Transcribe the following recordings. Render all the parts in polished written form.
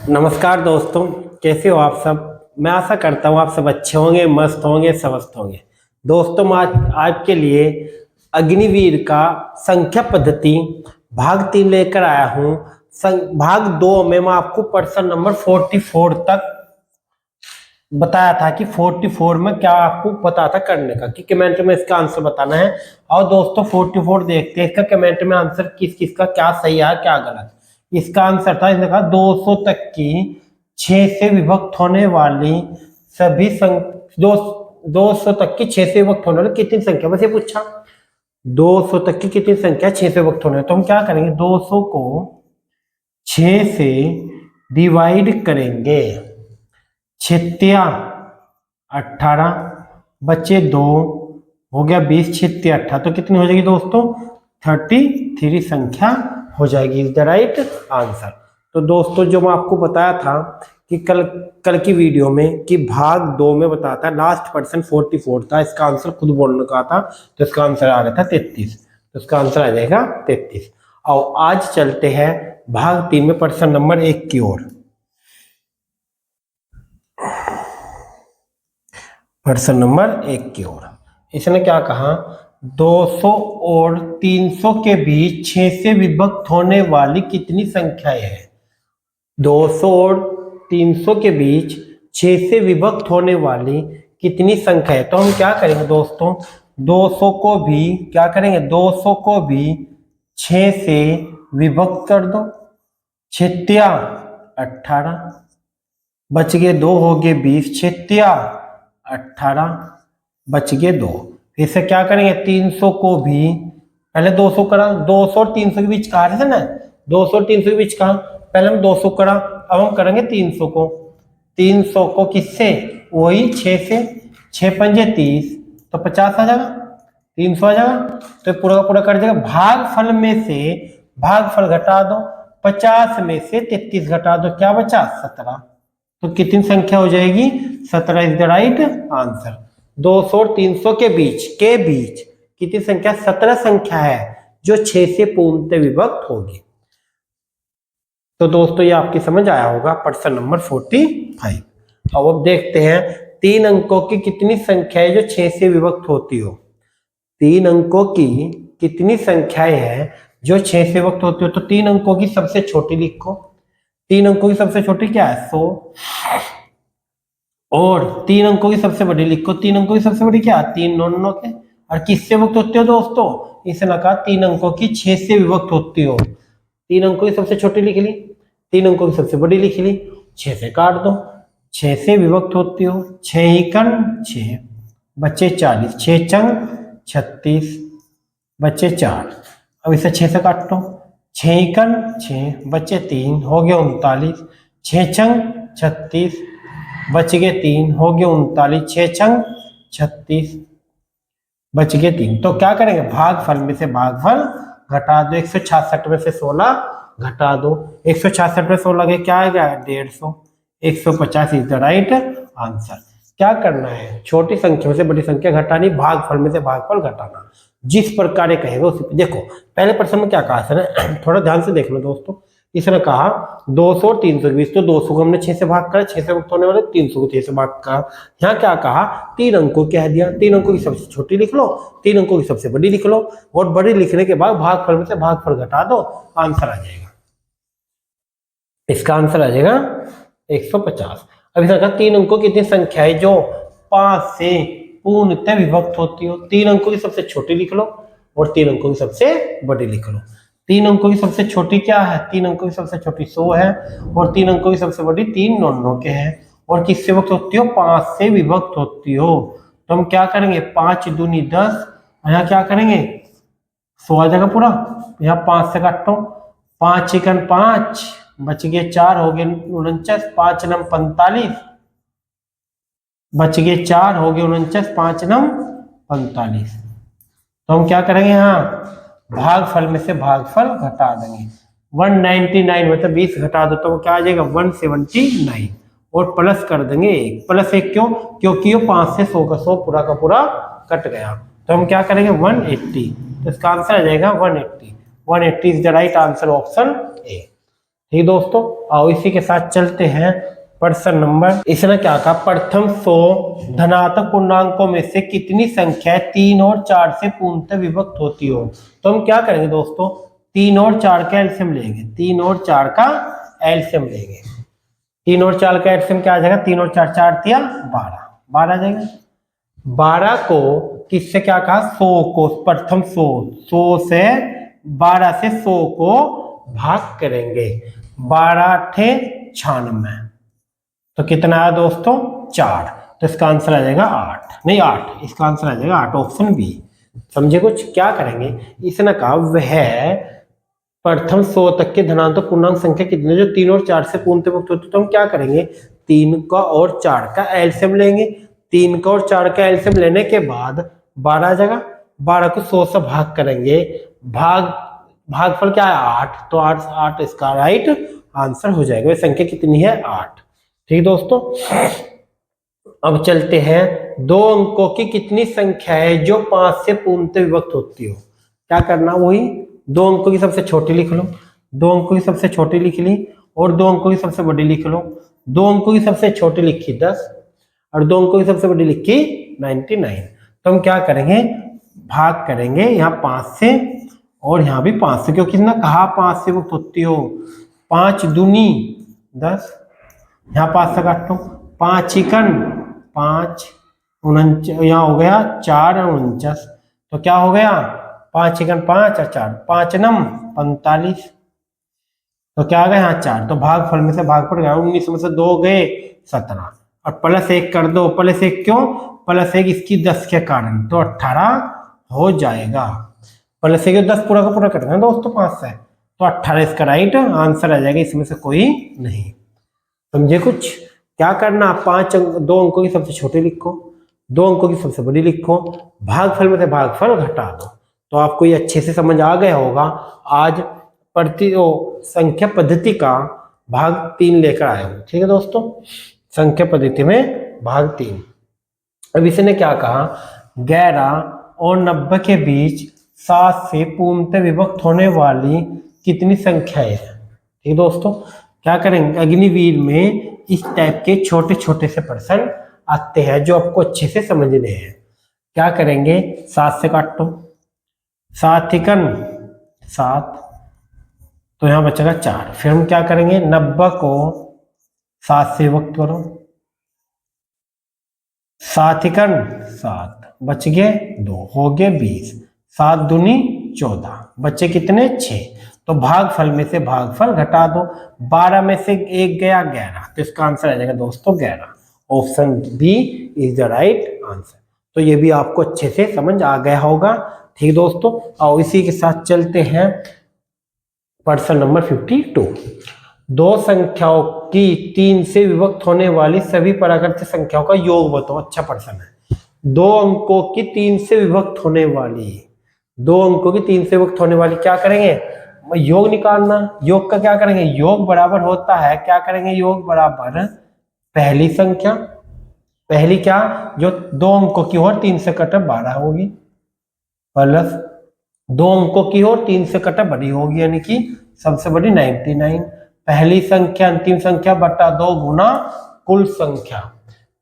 नमस्कार दोस्तों, कैसे हो आप सब। मैं आशा करता हूँ आप सब अच्छे होंगे, मस्त होंगे, स्वस्थ होंगे। दोस्तों, मैं आज के लिए अग्निवीर का संख्या पद्धति भाग 3 लेकर आया हूँ। भाग 2 में मैं आपको प्रश्न नंबर 44 तक बताया था कि 44 में क्या आपको पता था करने का, कि कमेंट में इसका आंसर बताना है। और दोस्तों 44 देखते हैं इसका कमेंट में आंसर किस किस का क्या सही है क्या गलत। इसका आंसर था, इसने कहा 200 तक की 6 से विभक्त होने वाली सभी 200 तक की 6 से विभक्त होने वाली कितनी संख्या, बस ये पूछा 200 तक की कितनी संख्या 6 से विभक्त होने। तो हम क्या करेंगे, 200 को 6 से डिवाइड करेंगे। 6 18 बचे 2 हो गया 20, 6 18 तो कितनी हो जाएगी दोस्तों, 33 संख्या हो जाएगी। Is the right answer. तो दोस्तों जो मैं आपको बताया था कि कल की वीडियो में कि भाग 2 में बताया था, लास्ट पर्सन 44 था, इसका आंसर खुद बोलने का था, तो इसका आंसर आ रहा था 33, तो इसका आंसर आ जाएगा 33। और आज चलते हैं भाग 3 में पर्सन नंबर 1 की ओर। पर्सन नंबर 1 की ओर इसने क्या कहा, 200 और 300 के बीच 6 से विभक्त होने वाली कितनी संख्याएं हैं। 200 और 300 के बीच 6 से विभक्त होने वाली कितनी संख्या है। तो हम क्या करेंगे दोस्तों, 200 को भी क्या करेंगे, 200 को भी 6 से विभक्त कर दो। 6 18 बच गए 2 हो गए 20, 6 18 बच गए 2। फिर से क्या करेंगे, 300 को भी पहले 200 करा, 200 और 300 के बीच कहा था ना, 200 और 300 के बीच कहा, पहले हम 200 करा, अब हम करेंगे 300 को। 300 को किससे, वही 6 से, 6 पंजे 30 तो 50 आ जाएगा, 300 आ जाएगा। तो पूरा का पूरा कर देगा, भागफल में से भागफल घटा दो, 50 में से 33 घटा दो, क्या बचा 17। तो कितनी संख्या हो जाएगी, 17 इज द राइट आंसर। 200 और 300 के बीच कितनी संख्या, 17 संख्या है जो 6 से पूर्णतः विभक्त होगी। तो दोस्तों ये आपकी समझ आया होगा प्रश्न नंबर 45। अब देखते हैं 3 अंकों की कितनी संख्या है जो 6 से विभक्त होती हो। 3 अंकों की कितनी संख्याएं हैं जो 6 से विभक्त होती हो। तो 3 अंकों की सबसे छोटी लिखो, 3 अंकों की सबसे छोटी क्या है 100, और 3 अंकों की सबसे बड़ी लिखो, 3 अंकों की सबसे बड़ी क्या है 3 9 9 के। और किससे विभक्त होती हो दोस्तों, इसने कहा 3 अंकों की 6 से विभक्त होती हो। 3 अंकों की सबसे छोटी लिख ली, 3 अंकों की सबसे बड़ी लिख ली, 6 से काट दो, 6 से विभक्त होती हो, 6 ही कन 6 बच्चे 40, 6 चंग 36 बच्चे 4। अब इसे 6 से काट दो, 6 ही कन 6 बच्चे 3 हो गए 39, 6 चंग 36 बच गए 3 हो गए 39, 6 चंग 36 बच गए 3। तो क्या करेंगे, भागफल में से भागफल घटा दो, 166 में से 16 घटा दो, 166 में 16 के क्या आएगा 150, 150 इज द राइट आंसर। क्या करना है, छोटी संख्या में से बड़ी संख्या घटानी, भागफल में से भागफल घटाना, जिस प्रकार ये कहेगा उसी। देखो पहले प्रश्न में क्या कहा सर, थोड़ा ध्यान से देख लो दोस्तों। इसने कहा 200 और 300 के बीच, तो 200 को हमने 6 से भाग करा, 6 से मुक्त होने वाले, 300 को 6 से भाग करा। यहाँ क्या कहा, 3 अंकों कह दिया, 3 अंकों की सबसे छोटी लिख लो, 3 अंकों की सबसे बड़ी लिख लो, और बड़ी लिखने के बाद भागफल में से भागफल घटा दो, आंसर आ जाएगा। इसका आंसर आ जाएगा 150। अब इसका कहा 3 अंकों की कितनी संख्या है जो 5 से पूर्णतः विभक्त होती हो। 3 अंकों की सबसे छोटी लिख लो और 3 अंकों की सबसे बड़ी लिख लो। 3 अंकों की सबसे छोटी क्या है, 3 अंकों की सबसे छोटी 100 है, और 3 अंकों की सबसे बड़ी 3 9 9 के हैं। और किससे विभक्त होती हो, 5 से विभक्त होती हो। तो हम क्या करेंगे, 5 दूनी 10, यहाँ क्या करेंगे 100 आ जाएगा पूरा, यहाँ 5 से काटो, 5 चिकन 5 बच गए 4 हो गए 49, 5 नम 45 बच गए 4 हो गए 49, 5 नम 45। तो हम क्या करेंगे, यहाँ भागफल में से भागफल घटा देंगे, 199 मतलब 20 घटा दो तो वो क्या आ जाएगा 179, और प्लस कर देंगे 1, प्लस 1 क्यों, क्योंकि ये 5 से 100 का 100 पूरा का पूरा कट गया। तो हम क्या करेंगे 180, तो इसका आंसर आ जाएगा 180। 180 is the right answer, option A. ठीक दोस्तों, आओ इसी के साथ चलते हैं प्रश्न नंबर। इसने क्या कहा, प्रथम 100 धनात्मक पूर्णांकों में से कितनी संख्या 3 और 4 से पूर्णतः विभक्त होती हो। तो हम क्या करेंगे दोस्तों, 3 और 4 का एलसीएम लेंगे, 3 और 4 का एलसीएम लेंगे। 3 और 4 का एलसीएम क्या आ जाएगा, 3 और 4 4 तिया 12, 12 आ जाएगा। 12 को किससे क्या कहा, 100 को, प्रथम 100 से 12 से 100 को भाग करेंगे, 12 अठे 96, तो कितना आया दोस्तों 4, तो इसका आंसर आ जाएगा 8, नहीं 8, इसका आंसर आ जाएगा 8, ऑप्शन बी। समझे कुछ, क्या करेंगे, इसने कहा वह प्रथम 100 तक के धनात्मक पूर्णांक संख्या कितने जो 3 और 4 से पूर्णतः विभक्त होती है। तो हम क्या करेंगे, 3 का और 4 का एलसीएम लेंगे, 3 का और 4 का एलसीएम लेने के बाद 12 आ जाएगा, 12 को 100 से भाग करेंगे, भागफल क्या है 8, तो 8 इसका राइट आंसर हो जाएगा। वह संख्या कितनी है 8। ठीक दोस्तों, अब चलते हैं, 2 अंकों की कितनी संख्या है जो 5 से पूर्णतः विभक्त होती हो। क्या करना, वही 2 अंकों की सबसे छोटी लिख लो, 2 अंकों की सबसे छोटी लिख ली, और 2 अंकों की सबसे बड़ी लिख लो। 2 अंकों की सबसे छोटी लिखी 10 और 2 अंकों की सबसे बड़ी लिखी 99। तो हम क्या करेंगे, भाग करेंगे यहाँ 5 से और यहाँ भी 5 से, क्योंकि ना कहा 5 से विभक्त होती हो, 5 दूनी 10, यहाँ 5 से काटो, 5 इकन 5, 49, यहाँ हो गया 4 और 49, तो क्या हो गया 5 इकन 5 और 4, 5 नम 45, तो क्या आ गया यहाँ 4, तो भागफल में से भागफल गया, 19 में से 2 गए 17, और प्लस 1 कर दो, प्लस 1 क्यों, प्लस 1 इसकी 10 के कारण, तो 18 हो जाएगा। प्लस 1 10 पूरा का पूरा करना है दोस्तों 5 से, तो 18 इसका राइट आंसर आ जाएगा, इसमें से कोई नहीं। समझे कुछ, क्या करना, 2 अंकों की सबसे छोटी लिखो, 2 अंकों की सबसे बड़ी लिखो, भागफल में से भागफल घटा दो, तो आपको ये अच्छे से समझ आ गया होगा। आज संख्या पद्धति का भाग 3 लेकर आए हूं। ठीक है दोस्तों, संख्या पद्धति में भाग 3। अब इसने क्या कहा, 11 और 90 के बीच 7 से पूर्णतः विभक्त होने वाली कितनी संख्याएं हैं। ठीक दोस्तों, क्या करेंगे, अग्निवीर में इस टाइप के छोटे छोटे से प्रश्न आते हैं जो आपको अच्छे से समझने हैं। क्या करेंगे, 7 से काटो, 7 इकन 7, तो यहाँ बचेगा 4, फिर हम क्या करेंगे, 90 को 7 से विभक्त करो, 7 इकन 7, बच गए 2, हो गए 20, 7 दूनी 14, बच्चे कितने 6, तो भागफल में से भागफल घटा दो, 12 में से 1 गया 11, तो इसका आंसर आ जाएगा दोस्तों 11, option B is the right answer. तो ये भी आपको अच्छे से समझ आ गया होगा। ठीक दोस्तों, और इसी के साथ चलते हैं प्रश्न नंबर 52। 2 संख्याओं की 3 से विभक्त होने वाली सभी प्राकृत संख्याओं का योग बताओ। अच्छा प्रश्न है, 2 अंकों की 3 से विभक्त होने वाली, 2 अंकों की 3 से विभक्त होने वाली, क्या करेंगे, योग निकालना। योग का क्या करेंगे, योग बराबर होता है, क्या करेंगे, योग बराबर पहली संख्या, पहली क्या जो 2 अंकों की हो 3 से कटे 12 होगी, प्लस 2 अंकों की हो 3 से कटे बड़ी होगी, यानी कि सबसे बड़ी 99। पहली संख्या अंतिम संख्या बटा 2 गुना कुल संख्या,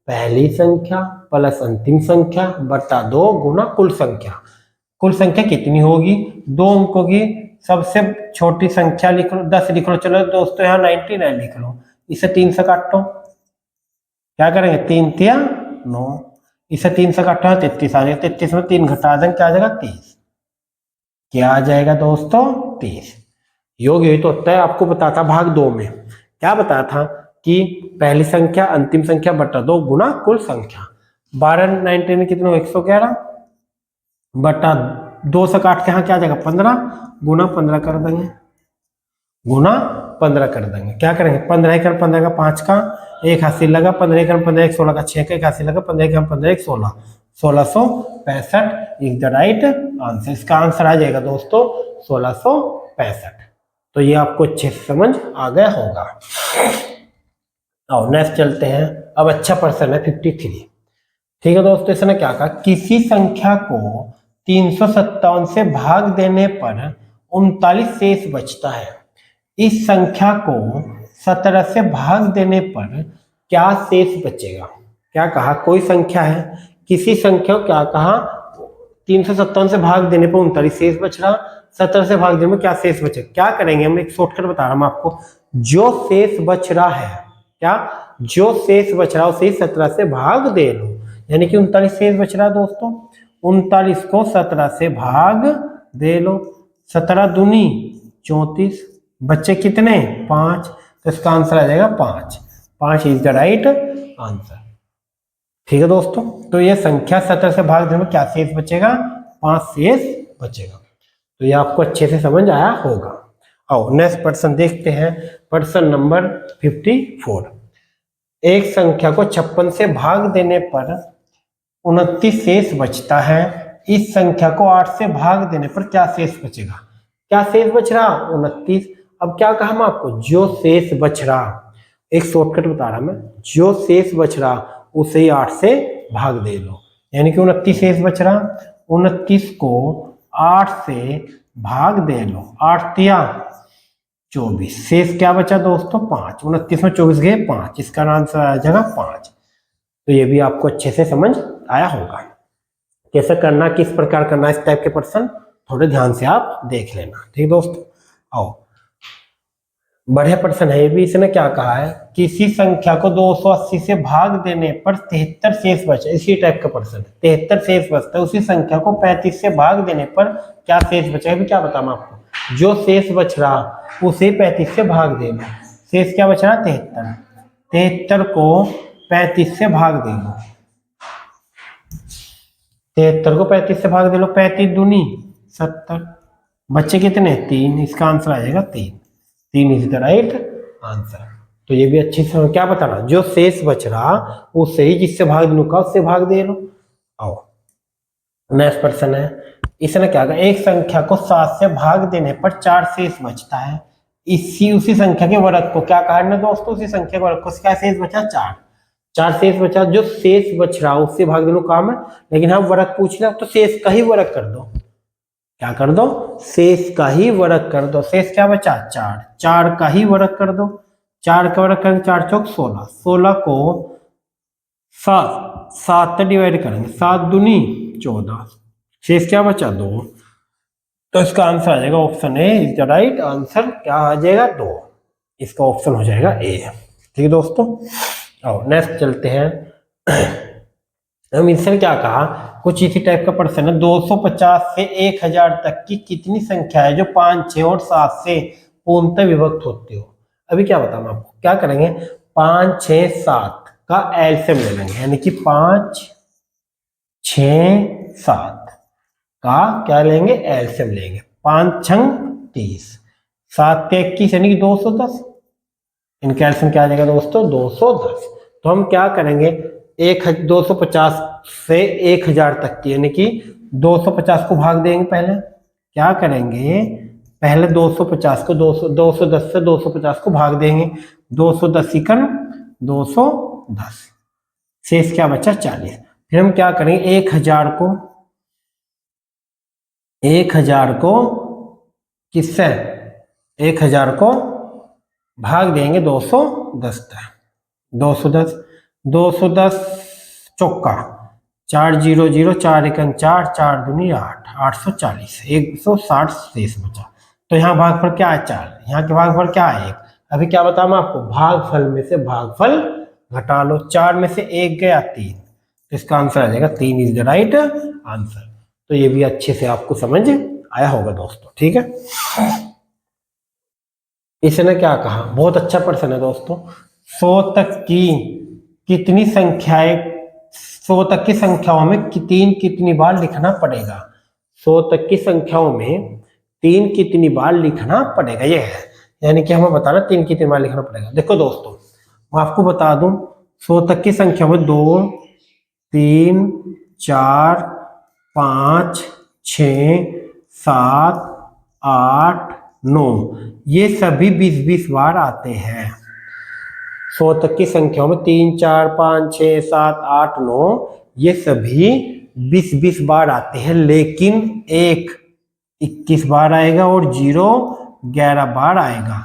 पहली संख्या प्लस अंतिम संख्या बटा 2 गुना कुल संख्या। कुल संख्या कितनी होगी, 2 अंकों की सबसे छोटी संख्या लिख लो, 10 लिख लो, चलो दोस्तों यहाँ 99 लिख लो, इसे 3 से काटो, क्या करेंगे 3 तिया 9, इसे 3 से काटो 33 आ जाएगा, 33 में 3 घटा देंगे क्या आ जाएगा 30, क्या आ जाएगा दोस्तों 30। योग यही तो होता है, आपको बताता भाग 2 में क्या बताया था कि पहली संख्या अंतिम संख्या बटा 2 गुना कुल संख्या। 12 19 में कितने 111 बटा 2 से काट के यहाँ क्या आ जाएगा 15 गुना 15 कर देंगे, गुना 15 कर देंगे, क्या करेंगे 15 कर 15 का 5 का 1 हासिल लगा, 15 कर 15 16 का 6 का 1 हासिल लगा, 15 कर 15 16, 1665 इज द राइट आंसर। इसका आंसर आ जाएगा दोस्तों 1665। तो ये आपको अच्छे से समझ आ गया होगा। और नेक्स्ट चलते हैं, अब अच्छा प्रश्न है 53। ठीक है दोस्तों, इसने क्या कहा, किसी संख्या को 357 से भाग देने पर 39 शेष बचता है। इस संख्या को 17 से भाग देने पर क्या शेष बचेगा। क्या कहा, कोई संख्या है, किसी संख्या को क्या कहा 357 से भाग देने पर 39 शेष बच रहा, 17 से भाग देने में क्या शेष बचे। क्या करेंगे हम, एक शॉर्टकट बता रहा हूं आपको, जो शेष बच रहा है, क्या जो शेष बच रहा है उसे 17 से भाग दे लो, यानी कि 39 शेष बच रहा है दोस्तों, 39 को 17 से भाग दे लो, 17 दूनी 34, बच्चे कितने 5, तो इसका आंसर आ जाएगा 5, 5 इज द राइट आंसर। ठीक है दोस्तों, तो ये संख्या 17 से भाग देने में क्या शेष बचेगा, 5 शेष बचेगा। तो ये आपको अच्छे से समझ आया होगा। आओ नेक्स्ट प्रश्न देखते हैं, प्रश्न नंबर 54। एक संख्या को 56 से भाग देने पर 29 शेष बचता है, इस संख्या को 8 से भाग देने पर क्या शेष बचेगा। क्या शेष बच रहा 29। अब क्या कहा हम आपको, जो शेष बच रहा, एक शॉर्टकट बता रहा मैं, जो शेष बच रहा उसे ही 8 से भाग दे लो, यानी कि 29 शेष बच रहा, 29 को 8 से भाग दे लो, 8 तिया 24, शेष क्या बचा दोस्तों 5, 29 में 24 गए 5, इसका आंसर आ जाएगा 5। तो ये भी आपको अच्छे से समझ आया होगा। कैसे करना, किस प्रकार करना, इस टाइप के प्रश्न थोड़े ध्यान से आप देख लेना। ठीक दोस्तों, आओ बढ़िया प्रश्न है ये भी। इसने क्या कहा है, किसी संख्या को 280 से भाग देने पर 73 शेष बचा, इसी टाइप का प्रश्न है, 73 शेष बचता है, उसी संख्या को 35 से भाग देने पर क्या शेष बचा है, क्या बताऊं आपको, जो शेष बच रहा उसे 35 से भाग दे लो, शेष क्या बच रहा 73, 73 को 35 से भाग दे लो, 73 को 35 से भाग दे लो, 35 दूनी 70, बच्चे कितने 3, इसका आंसर आ जाएगा 3, 3 इज द राइट आंसर। तो ये भी अच्छी से क्या बताना, जो शेष बच रहा उससे ही जिससे भाग देने का उससे भाग दे लो। आओ नेक्स्ट प्रश्न है, इसने क्या कहा, एक संख्या को 7 से भाग देने पर 4 शेष बचता है, उसी संख्या के वर्ग को क्या कहा ना दोस्तों, उसी संख्या के वर्ग को क्या शेष बचा 4 शेष बचा, जो शेष बच रहा उससे भाग देने काम है, लेकिन हम वर्ग पूछ रहे तो शेष का ही वर्ग कर दो, क्या कर दो शेष का ही वर्ग कर दो, शेष क्या बचा 4, 4 का ही वर्ग कर दो, 4 का वर्ग करेंगे 4 चौक 16, 16 को 7 डिवाइड करेंगे, 7 दूनी 14, शेष क्या बचा 2, तो इसका आंसर आ जाएगा option A is the right answer. क्या आ जाएगा 2, इसका ऑप्शन हो जाएगा ए। ठीक है दोस्तों, और नेक्स्ट चलते हैं। हम इसने क्या कहा, कुछ इसी टाइप का प्रश्न है, 250 से 1000 तक की कितनी संख्या है जो 5, 6 और 7 से पूर्णतः विभक्त होती हो। अभी क्या बताऊं आपको, क्या करेंगे 5, 6, 7 का एलसीएम ले लेंगे, यानी कि 5, 6, 7 का क्या लेंगे एलसीएम लेंगे, 5 छंग 30, 7 के 21 यानी कि 210, इनका एलसीएम क्या आ जाएगा दोस्तों 210। तो हम क्या करेंगे 250 से 1000 तक की, यानी कि 250 को भाग देंगे, पहले क्या करेंगे, पहले 250 को 210 से 250 को भाग देंगे, 210 इकन 210, शेष क्या बचा 40। फिर हम क्या करेंगे 1000 को किससे 1000 को भाग देंगे 210 तक, 210 चौका 4 0 0 4 एकन 4 4 दूनी 8, 840, 160 शेष बचा। तो यहाँ भागफल क्या है 4, यहाँ के भागफल क्या है 1। अभी क्या बताऊँ मैं आपको, भागफल में से भागफल घटा लो, 4 में से 1 गया 3, तो इसका आंसर आ जाएगा 3 इज द राइट आंसर। तो ये भी अच्छे से आपको समझ आया होगा दोस्तों। ठीक है, इसने क्या कहा, बहुत अच्छा प्रश्न है दोस्तों, 100 तक की कितनी संख्याएं, 100 तक की संख्याओं में 3 कितनी बार लिखना पड़ेगा, 100 तक की संख्याओं में 3 कितनी बार लिखना पड़ेगा, ये है, यानी कि हमें बताना 3 कितनी बार लिखना पड़ेगा। देखो दोस्तों मैं आपको बता दूं, 100 तक की संख्या में 2, 3, 4, 5, 6, 7, 8, 9 ये सभी 20-20 बार आते हैं। 100 तक की संख्याओं में 3, 4, 5, 6, 7, 8, 9 ये सभी 20-20 बार आते हैं, लेकिन एक 21 बार आएगा और 0 11 बार आएगा।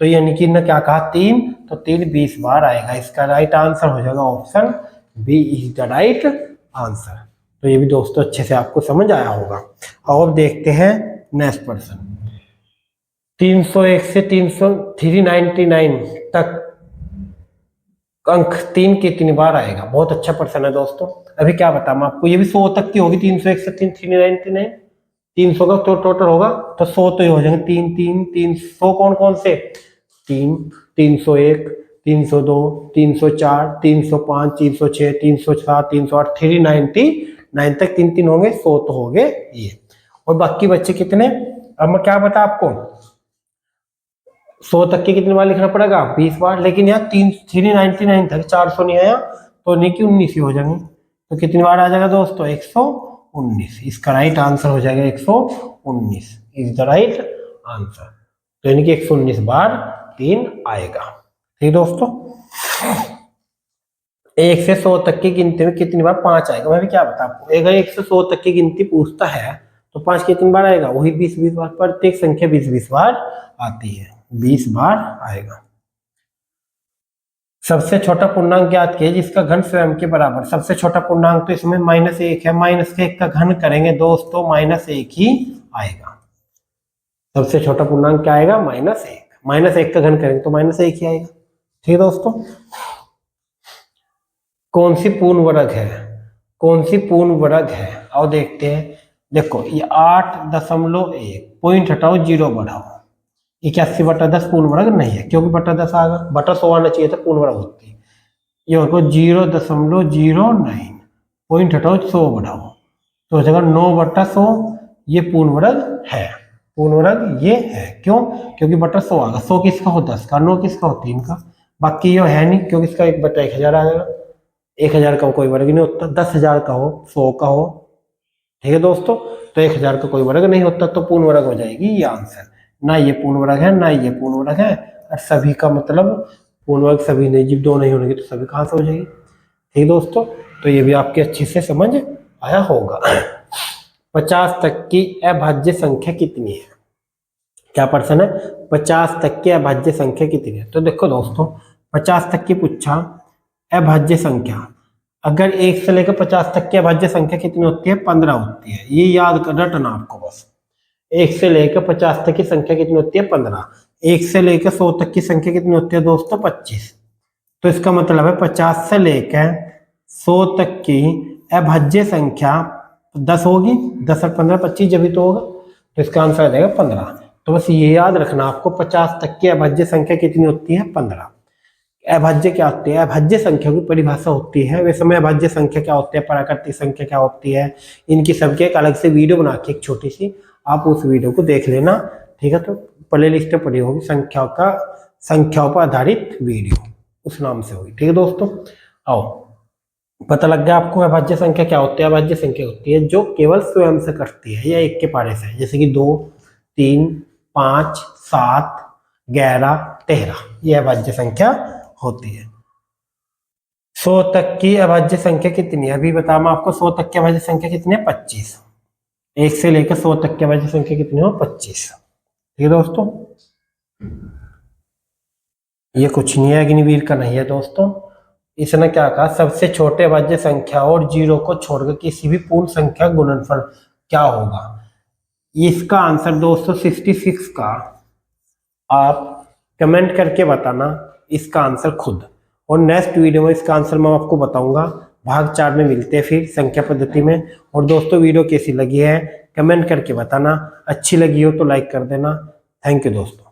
तो यानी कि इन्होंने क्या कहा 3, तो 3 20 बार आएगा। इसका राइट आंसर हो जाएगा option B is the right answer. तो ये भी दोस्तों अच्छे से आपको समझ आया होगा। अब देखते हैं नेक्स्ट क्वेश्चन। 301 से 399 तक अंक 3 कितनी बार आएगा? बहुत अच्छा प्रश्न है दोस्तों। अभी क्या बताऊं आपको, ये भी 100 तक की होगी। 301 से 399 300 का तो टोटल होगा तो 100 तो ही हो जाएंगे। 300 कौन कौन से? 3, 301, 302, 304, 305, 306, 307, 308, 399 तक 3 होंगे। 100 तो हो गए ये। और बाकी बच्चे कितने? अब मैं क्या बता आपको, 100 तक के कितने बार लिखना पड़ेगा? 20 बार। लेकिन यहाँ 399 तक 400 नहीं आया तो नहीं कि 19 ही हो जाएंगे। तो कितनी बार आ जाएगा दोस्तों? 119। इसका राइट आंसर हो जाएगा 119 इज द राइट आंसर। तो यानी कि 119 बार 3 आएगा। ठीक दोस्तों, 1 से 100 तक की गिनती में कितनी बार 5 आएगा? मैं भी क्या बता आपको, अगर 1 से 100 तक की गिनती पूछता है तो 5 कितनी बार आएगा? वही 20 बार। प्रत्येक संख्या 20 बार आती है, 20 बार आएगा। सबसे छोटा पूर्णांक ज्ञात कीजिए जिसका घन स्वयं के बराबर। सबसे छोटा पूर्णांक तो इसमें -1 है। -1 का घन करेंगे दोस्तों -1 ही आएगा। सबसे छोटा पूर्णांक क्या आएगा? -1। -1 का घन करेंगे तो -1 ही आएगा। ठीक दोस्तों, कौन सी पूर्ण वर्ग है? कौन सी पूर्ण वर्ग है? आओ देखते हैं। देखो ये 8.1 पॉइंट हटाओ 0 बढ़ाओ, 81/10 पूर्ण वर्ग नहीं है क्योंकि /10 आ गया। /100 आना चाहिए था, पूर्ण वर्ग होती। ये हो 0.09 पॉइंट हटाओ 100 बढ़ाओ तो हो जाएगा 9/100। ये पूर्ण वर्ग है, पूर्ण वर्ग ये है। क्यों? क्योंकि /100 आ गया। 100 किसका हो? 10 का। 9 किसका हो? 3 का। बाकी ये है नहीं क्योंकि इसका 1/1000 आ जाएगा। 1000 का कोई वर्ग नहीं होता। 10,000 का हो, 100 का हो। ठीक है दोस्तों, तो 1000 का कोई वर्ग नहीं होता तो पूर्ण वर्ग हो जाएगी ये आंसर। ना ये पूर्ण वर्ग है ना ये पूर्ण वर्ग है। और सभी का मतलब पूर्ण वर्ग सभी नहीं, जब 2 नहीं होंगे तो सभी कहाँ से हो जाएगी। ठीक दोस्तों, तो ये भी आपके अच्छे से समझ आया होगा। 50 तक की अभाज्य संख्या कितनी है? क्या प्रश्न है? 50 तक की अभाज्य संख्या कितनी है? तो देखो दोस्तों, 50 तक की पूछा अभाज्य संख्या। अगर 1 से लेकर 50 तक की अभाज्य संख्या कितनी होती है? 15 होती है। ये याद कर रटना आपको बस। 1 से लेकर 50 तक की संख्या कितनी होती है? 15। 1 से लेकर 100 तक की संख्या कितनी होती है दोस्तों? 25। तो इसका मतलब है 50 से लेकर 100 तक की अभाज्य संख्या 10 होगी। 10 और 15 25 जब भी तो होगा, तो इसका आंसर आ जाएगा 15। तो बस ये याद रखना आपको, 50 तक की अभाज्य संख्या कितनी होती है? 15। अभाज्य क्या होती है? अभाज्य संख्या की परिभाषा होती है। वैसे में अभाज्य संख्या क्या होती है, प्राकृतिक संख्या क्या होती है, इनकी सबकी एक अलग से वीडियो बना के एक छोटी सी, आप उस वीडियो को देख लेना। ठीक है, तो प्ले लिस्ट में पड़ी होगी संख्याओं पर आधारित वीडियो, उस नाम से होगी। ठीक है दोस्तों, आओ पता लग गया आपको अभाज्य संख्या क्या होती है। अभाज्य संख्या होती है जो केवल स्वयं से कटती है या एक के पारे से, जैसे कि 2, 3, 5, 7, 11, 13, यह अभाज्य संख्या होती है। 100 तक की अभाज्य संख्या कितनी है? अभी बता मैं आपको, 100 तक की अभाज्य संख्या कितनी है? 25। 1 से लेकर 100 तक की अभाज्य संख्या कितनी हो? 25। ठीक है दोस्तों, ये कुछ नहीं है, अग्निवीर का नहीं है दोस्तों। इसने क्या कहा? सबसे छोटे अभाज्य संख्या और 0 को छोड़कर किसी भी पूर्ण संख्या गुणनफल क्या होगा? इसका आंसर दोस्तों 66 का आप कमेंट करके बताना इसका आंसर खुद। और नेक्स्ट वीडियो में इसका आंसर मैं आपको बताऊंगा। भाग 4 में मिलते हैं फिर संख्या पद्धति में। और दोस्तों वीडियो कैसी लगी है कमेंट करके बताना। अच्छी लगी हो तो लाइक कर देना। थैंक यू दोस्तों।